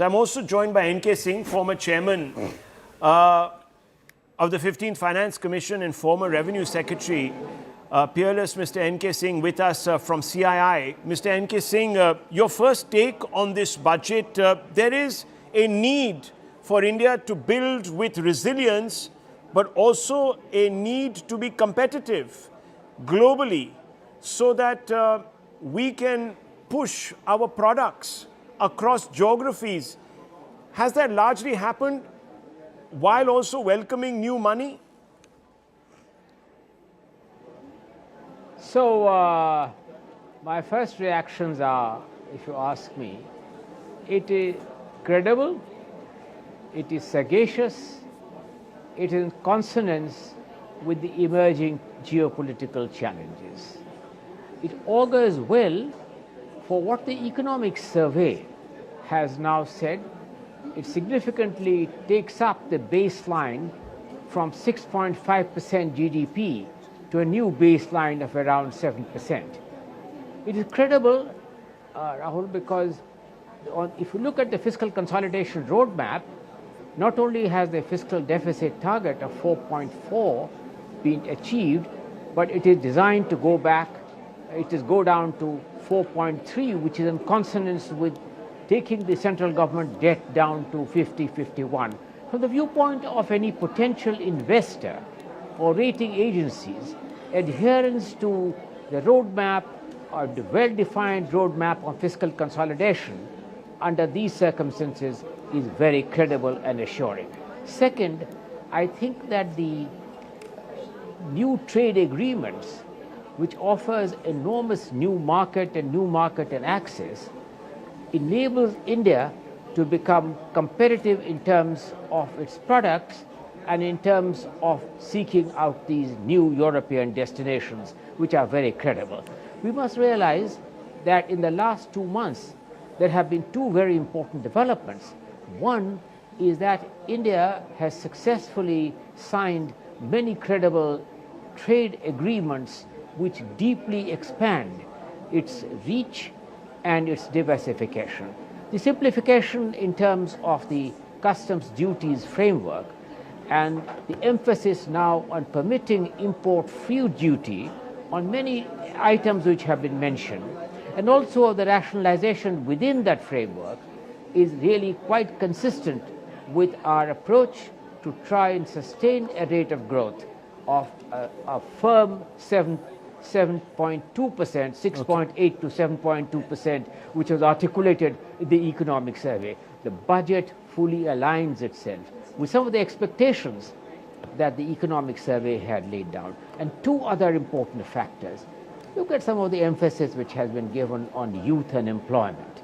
I'm also joined by N.K. Singh, former chairman of the 15th Finance Commission and former Revenue Secretary. Peerless Mr. N.K. Singh with us from CII. Mr. N.K. Singh, your first take on this budget. There is a need for India to build with resilience, but also a need to be competitive globally so that we can push our products across geographies. Has that largely happened while also welcoming new money? So, my first reactions are, if you ask me, it is credible, it is sagacious, it is in consonance with the emerging geopolitical challenges. It augurs well for what the economic survey has now said. It significantly takes up the baseline from 6.5% GDP to a new baseline of around 7%. It is credible, Rahul, because if you look at the fiscal consolidation roadmap, not only has the fiscal deficit target of 4.4 been achieved, but it is designed to go down to 4.3, which is in consonance with taking the central government debt down to 50-51. From the viewpoint of any potential investor or rating agencies, adherence to the roadmap or the well-defined roadmap on fiscal consolidation under these circumstances is very credible and assuring. Second, I think that the new trade agreements, which offers enormous new market and access, enables India to become competitive in terms of its products and in terms of seeking out these new European destinations, which are very credible. We must realize that in the last 2 months, there have been two very important developments. One is that India has successfully signed many credible trade agreements which deeply expand its reach and its diversification. The simplification in terms of the customs duties framework and the emphasis now on permitting import-free duty on many items which have been mentioned, and also the rationalization within that framework is really quite consistent with our approach to try and sustain a rate of growth of a firm 7.2%, 6.8 to 7.2%, which was articulated in the economic survey. The budget fully aligns itself with some of the expectations that the economic survey had laid down. And two other important factors. Look at some of the emphasis which has been given on youth and employment.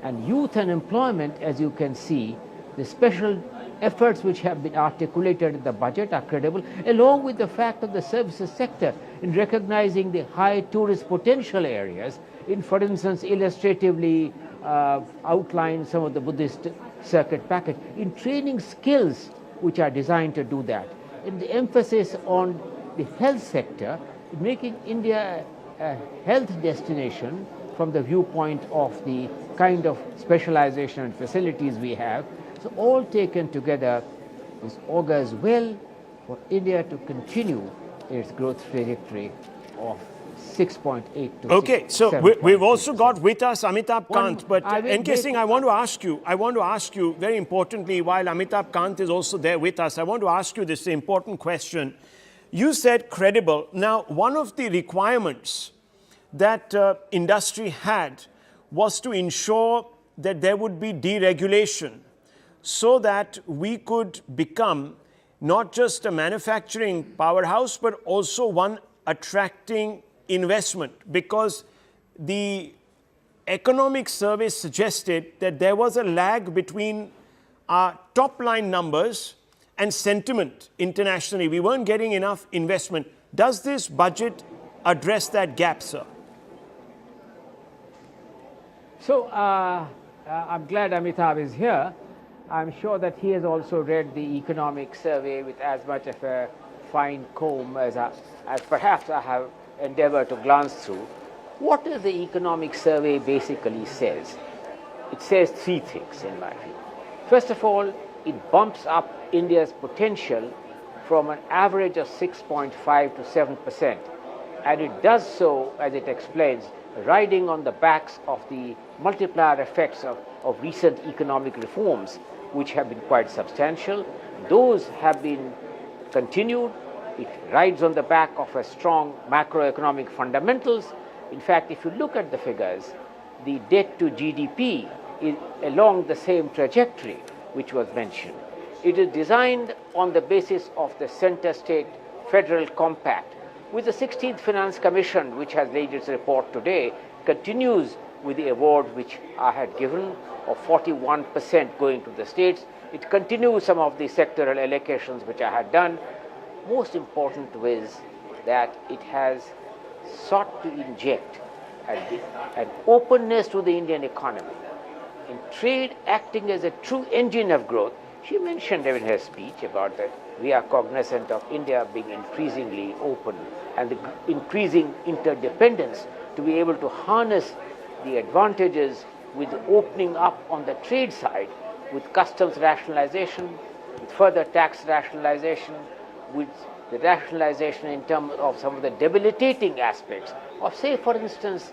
And youth and employment, as you can see, the special efforts which have been articulated in the budget are credible, along with the fact of the services sector in recognizing the high tourist potential areas, in, for instance, illustratively outline some of the Buddhist circuit package, in training skills which are designed to do that, in the emphasis on the health sector, making India a health destination from the viewpoint of the kind of specialization and facilities we have. So all taken together, this augurs well for India to continue its growth trajectory of 6.8 to Okay, 6, so we've also got with us Amitabh Kant, but N.K. Singh, I want to ask you very importantly, while Amitabh Kant is also there with us, I want to ask you this important question. You said credible. Now, one of the requirements that industry had was to ensure that there would be deregulation so that we could become not just a manufacturing powerhouse, but also one attracting investment, because the economic survey suggested that there was a lag between our top line numbers and sentiment internationally. We weren't getting enough investment. Does this budget address that gap, sir? So I'm glad Amitabh is here. I'm sure that he has also read the economic survey with as much of a fine comb as perhaps I have endeavored to glance through. What does the economic survey basically says? it says three things in my view. First of all, it bumps up India's potential from an average of 6.5 to 7%. And it does so, as it explains, riding on the backs of the multiplier effects of recent economic reforms, which have been quite substantial. Those have been continued. It rides on the back of a strong macroeconomic fundamentals. In fact, if you look at the figures, the debt to GDP is along the same trajectory which was mentioned. It is designed on the basis of the center-state federal compact, with the 16th Finance Commission, which has laid its report today, continues with the award which I had given of 41% going to the states. It continues some of the sectoral allocations which I had done. Most important is that it has sought to inject an openness to the Indian economy, in trade acting as a true engine of growth. She mentioned in her speech about that we are cognizant of India being increasingly open and the increasing interdependence to be able to harness the advantages with the opening up on the trade side, with customs rationalization, with further tax rationalization, with the rationalization in terms of some of the debilitating aspects of, say, for instance,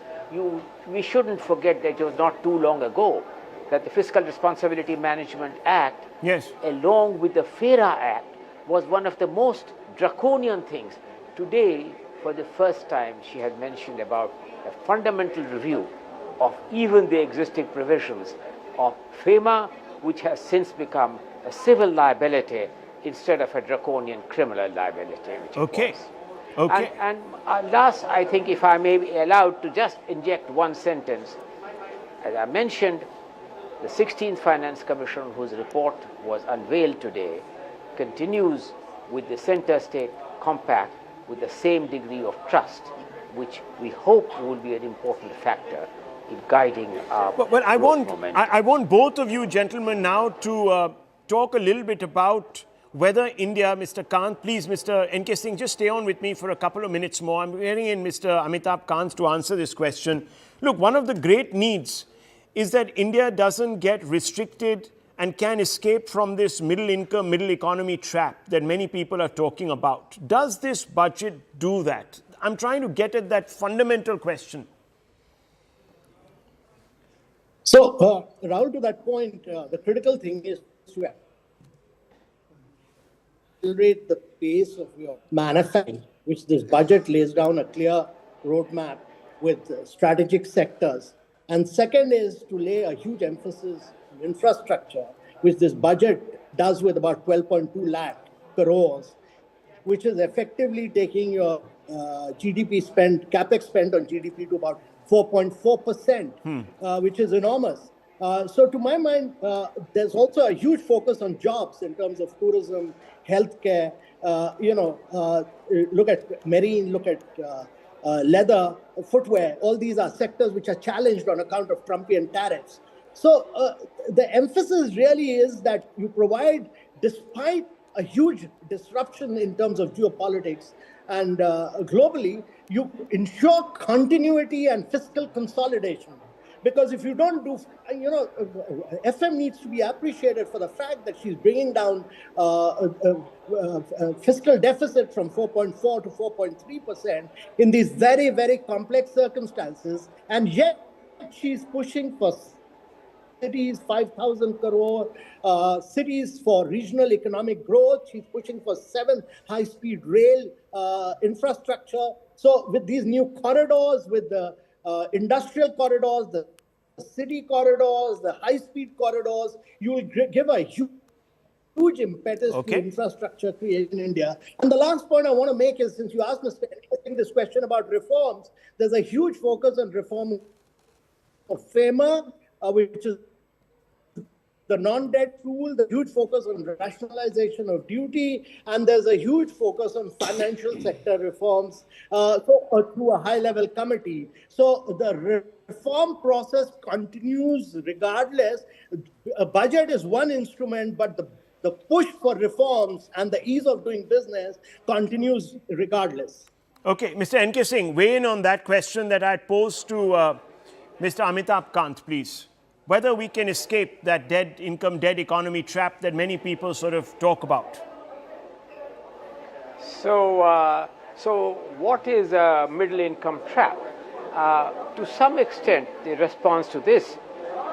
we shouldn't forget that it was not too long ago that the Fiscal Responsibility Management Act, yes, along with the FERA Act, was one of the most draconian things. Today, for the first time, she had mentioned about a fundamental review of even the existing provisions of FEMA, which has since become a civil liability instead of a draconian criminal liability. Which okay. It was. Okay. And last, I think, if I may be allowed to just inject one sentence, as I mentioned, the 16th Finance Commission, whose report was unveiled today, continues with the center-state compact with the same degree of trust, which we hope will be an important factor in guiding our momentum. I want both of you gentlemen now to talk a little bit about whether India, Mr. Kant, please, Mr. N.K. Singh, just stay on with me for a couple of minutes more. I'm hearing in Mr. Amitabh Kant to answer this question. Look, one of the great needs is that India doesn't get restricted and can escape from this middle income, middle economy trap that many people are talking about. Does this budget do that? I'm trying to get at that fundamental question. So, Rahul, to that point, the critical thing is to accelerate the pace of your manufacturing, which this budget lays down a clear roadmap with strategic sectors. And second is to lay a huge emphasis on infrastructure, which this budget does with about 12.2 lakh crores, which is effectively taking your GDP spend, capex spend on GDP to about 4.4%, which is enormous. So to my mind, there's also a huge focus on jobs in terms of tourism, healthcare, look at marine, look at leather, footwear. All these are sectors which are challenged on account of Trumpian tariffs. So the emphasis really is that you provide, despite a huge disruption in terms of geopolitics and globally, you ensure continuity and fiscal consolidation. Because if you don't do, FM needs to be appreciated for the fact that she's bringing down fiscal deficit from 4.4 to 4.3% in these very, very complex circumstances. And yet she's pushing for cities, 5,000 crore, cities for regional economic growth. She's pushing for 7 high-speed rail infrastructure. So with these new corridors, with the industrial corridors, the city corridors, the high-speed corridors, you will give a huge impetus to infrastructure creation in India. And the last point I want to make is, since you asked Mr. N. this question about reforms, there's a huge focus on reform of FEMA, which is the non-debt rule, the huge focus on rationalization of duty, and there's a huge focus on financial sector reforms through a high-level committee. So the reform process continues regardless. A budget is one instrument, but the push for reforms and the ease of doing business continues regardless. Okay, Mr. N.K. Singh, weigh in on that question that I posed to Mr. Amitabh Kant, please. whether we can escape that dead income, dead economy trap that many people sort of talk about. So what is a middle income trap? To some extent, the response to this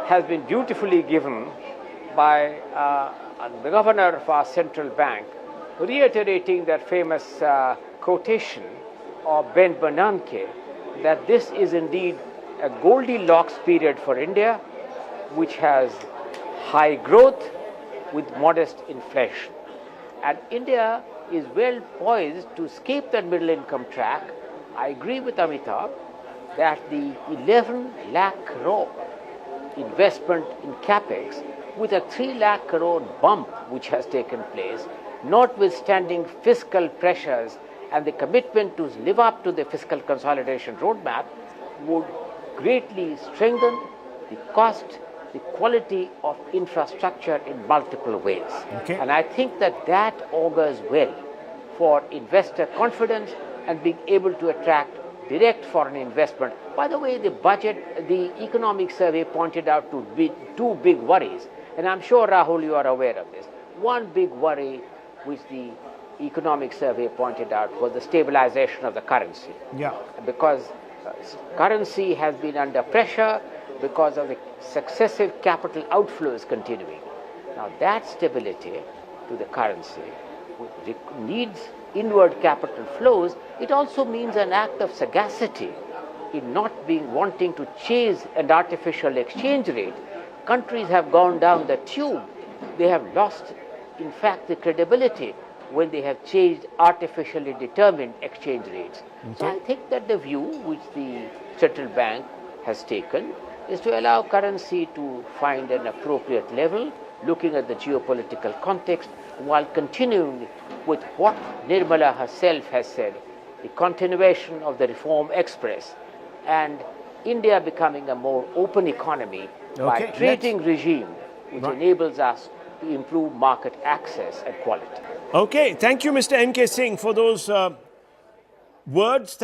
has been beautifully given by the governor of our central bank, reiterating that famous quotation of Ben Bernanke, that this is indeed a Goldilocks period for India, which has high growth with modest inflation. And India is well poised to escape that middle income track. I agree with Amitabh that the 11 lakh crore investment in capex with a 3 lakh crore bump which has taken place, notwithstanding fiscal pressures and the commitment to live up to the fiscal consolidation roadmap, would greatly strengthen the cost, the quality of infrastructure in multiple ways. Okay. And I think that that augurs well for investor confidence and being able to attract direct foreign investment. By the way, the economic survey pointed out to be two big worries, and I'm sure, Rahul, you are aware of this. One big worry which the economic survey pointed out was the stabilization of the currency. Yeah. Because currency has been under pressure because of the successive capital outflows continuing. Now that stability to the currency needs inward capital flows. It also means an act of sagacity in not wanting to chase an artificial exchange rate. Countries have gone down the tube. They have lost, in fact, the credibility when they have changed artificially determined exchange rates. Okay. So I think that the view which the central bank has taken is to allow currency to find an appropriate level, looking at the geopolitical context, while continuing with what Nirmala herself has said, the continuation of the reform express and India becoming a more open economy by a trading regime which enables us to improve market access and quality. Okay, thank you, Mr. N.K. Singh, for those words.